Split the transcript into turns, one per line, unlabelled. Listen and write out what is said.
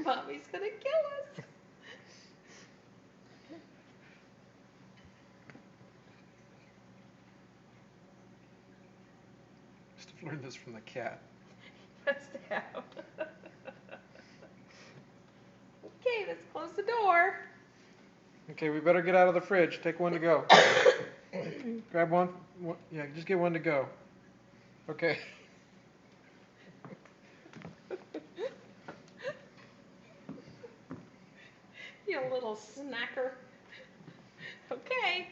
Mommy's gonna kill us.
Must have learned this from the cat.
Must have. Okay, let's close the door.
Okay, we better get out of the fridge. Take one to go. Grab one. Yeah, just get one to go. Okay.
You little snacker. Okay.